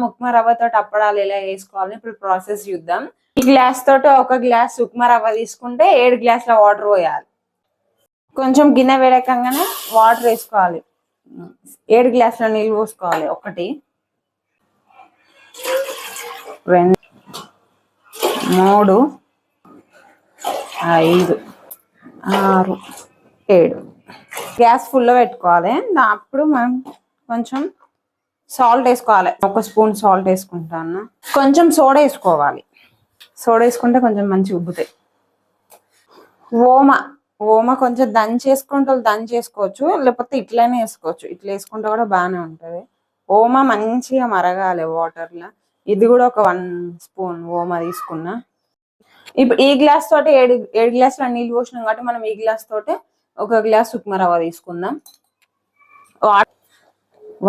ఉప్మా రవ్వ తోటి అప్పడాలు ఎలా వేసుకోవాలని ఇప్పుడు ప్రాసెస్ చూద్దాం. ఈ గ్లాస్ తోటి 1 గ్లాస్ ఉప్మా రవ్వ తీసుకుంటే 7 గ్లాసుల వాటర్ పోయాలి. కొంచెం గిన్నె వేడకంగానే వాటర్ వేసుకోవాలి. 7 గ్లాసుల నీళ్ళు పోసుకోవాలి. 1 2 3 5 6 7 గ్యాస్ ఫుల్లో పెట్టుకోవాలి. అప్పుడు మనం కొంచెం సాల్ట్ వేసుకోవాలి. 1 స్పూన్ సాల్ట్ వేసుకుంటాను. కొంచెం సోడా వేసుకోవాలి. సోడా వేసుకుంటే కొంచెం మంచిగా ఉబ్బుతాయి. ఓమ కొంచెం దంచేసుకోవచ్చు, లేకపోతే ఇట్లనే వేసుకోవచ్చు. ఇట్లా వేసుకుంటే కూడా బాగానే ఉంటుంది. ఓమ మంచిగా మరగాలి వాటర్లో. ఇది కూడా ఒక 1 స్పూన్ ఓమ తీసుకున్నా. ఇప్పుడు ఈ గ్లాస్ తోటి 7 గ్లాసుల నీళ్ళు పోసినాం కాబట్టి మనం ఈ గ్లాస్ తోటి 1 గ్లాస్ ఉప్మా రవ్వ తీసుకుందాం.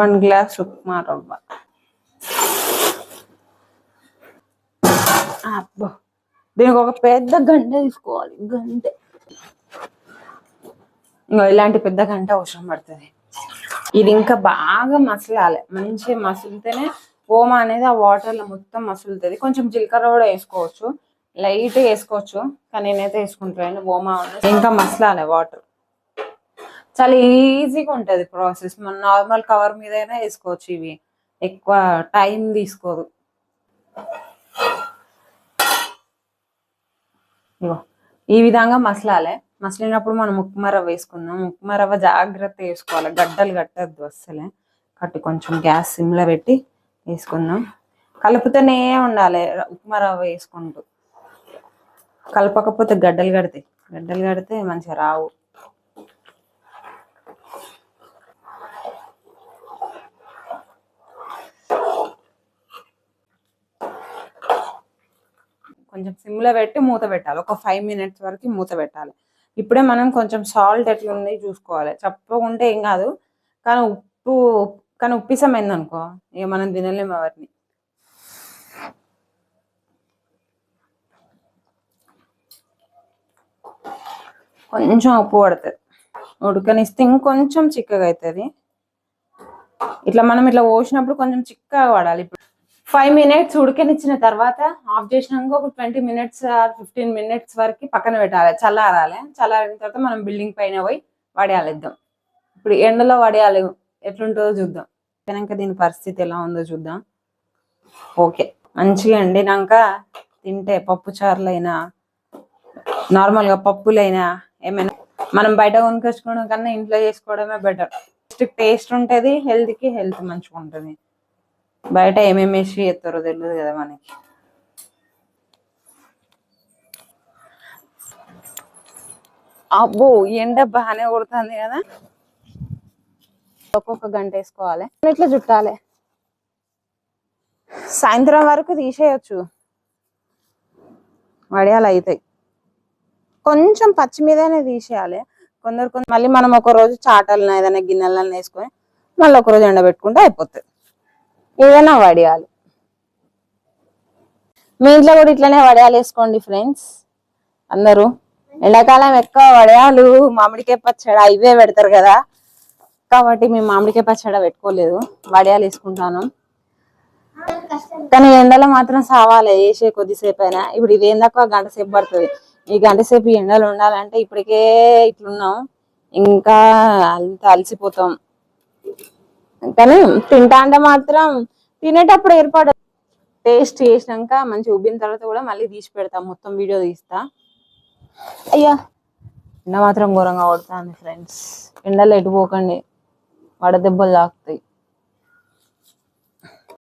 1 గ్లాస్ ఉప్మా రవ్వ. అబ్బో, దీనికి ఒక పెద్ద గంట తీసుకోవాలి. గంట ఇంకా ఇలాంటి పెద్ద గంట అవసరం పడుతుంది. ఇది ఇంకా బాగా మసలాలి. మంచిగా మసిలితేనే ఓమ అనేది ఆ వాటర్లో మొత్తం మసులుతుంది. కొంచెం జీలకర్ర కూడా వేసుకోవచ్చు, లైట్ వేసుకోవచ్చు, కానీ నేనైతే వేసుకుంటాను. ఓమ ఇంకా మసలాలి వాటర్. చాలా ఈజీగా ఉంటుంది ప్రాసెస్. మన నార్మల్ కవర్ మీద అయినా వేసుకోవచ్చు. ఇవి ఎక్కువ టైం తీసుకోదు. ఈ విధంగా మసలినప్పుడు మనం ఉప్మా రవ్వ వేసుకుందాం. ఉప్మా రవ్వ జాగ్రత్త వేసుకోవాలి, గడ్డలు కట్టద్దు అస్సలే. కొంచెం గ్యాస్ సిమ్లో పెట్టి వేసుకుందాం. కలుపుతూనే ఉండాలి ఉప్మా రవ్వ వేసుకుంటూ. కలపకపోతే గడ్డలు కడితే మంచిగా రావు. కొంచెం సిమ్లో పెట్టి మూత పెట్టాలి. ఒక 5 మినిట్స్ వరకు మూత పెట్టాలి. ఇప్పుడే మనం కొంచెం సాల్ట్ ఎట్లుంది చూసుకోవాలి. చెప్పకుంటే ఏం కాదు, కానీ ఉప్పిసమైంది అనుకో ఇక మనం తినలేము ఎవరిని. కొంచెం ఉప్పు పడుతుంది. ఉడకనిస్తే ఇంకొంచెం చిక్కగా అవుతుంది. ఇట్లా మనం ఇట్లా పోసినప్పుడు కొంచెం చిక్కగా పడాలి. ఇప్పుడు 5 మినిట్స్ ఉడకనిచ్చిన తర్వాత ఆఫ్ చేసినాక ఒక 20 మినిట్స్ 15 మినిట్స్ వరకు పక్కన పెట్టాలి. చల్లారిన తర్వాత మనం బిల్డింగ్ పైన పోయి వడియాలిద్దాం. ఇప్పుడు ఎండలో వడియాలి ఎట్లుంటుందో చూద్దాం. కనుక దీని పరిస్థితి ఎలా ఉందో చూద్దాం. ఓకే, మంచిగా ఎండినాక తింటే పప్పు చారులైనా నార్మల్గా పప్పులైనా ఏమైనా మనం బయట కొనుకొచ్చుకోవడం కన్నా ఇంట్లో చేసుకోవడమే బెటర్. టేస్ట్ ఉంటుంది, హెల్త్కి హెల్త్ మంచిగా ఉంటుంది. బయట ఏమేమి వేసి చేస్తారో తెలియదు కదా మనకి. అబ్బో, ఎండ బాగానే కొడుతుంది కదా. ఒక్కొక్క గంట వేసుకోవాలి. ఇట్లా చుట్టాలి. సాయంత్రం వరకు తీసేయచ్చు, వడియాలు అవుతాయి. కొంచెం పచ్చి మీదనే తీసేయాలి. కొందరు మళ్ళీ మనం ఒక రోజు చాటలను ఏదైనా గిన్నెలను వేసుకొని మళ్ళీ ఒక రోజు ఎండబెట్టుకుంటే అయిపోతుంది. ఏదైనా వడియాలు. మీ ఇంట్లో కూడా ఇట్లనే వడియాలు వేసుకోండి ఫ్రెండ్స్. అందరూ ఎండాకాలం ఎక్కువ వడియాలు, మామిడికాయ పచ్చడి ఇవే పెడతారు కదా, కాబట్టి మేము మామిడికాయ పచ్చడి పెట్టుకోలేదు, వడియాలు వేసుకుంటాను. కానీ ఎండలో మాత్రం సావాలి వేసే కొద్దిసేపు అయినా. ఇప్పుడు ఇదేందాక గంట సేపు పడుతుంది. ఈ గంట సేపు ఎండలు ఉండాలంటే ఇప్పటికే ఇట్లున్నాం, ఇంకా అంత అలసిపోతాం. కానీ తింటా అంటే మాత్రం తినేటప్పుడు ఏర్పడదు. టేస్ట్ చేసినాక మంచి ఉబ్బిన తర్వాత కూడా మళ్ళీ తీసి పెడతాం, మొత్తం వీడియో తీస్తా. అయ్యా, ఎండ మాత్రం ఘోరంగా కొడుతుంది ఫ్రెండ్స్. ఎండలో ఎటు పోకండి, వడదెబ్బలు తాకుతాయి.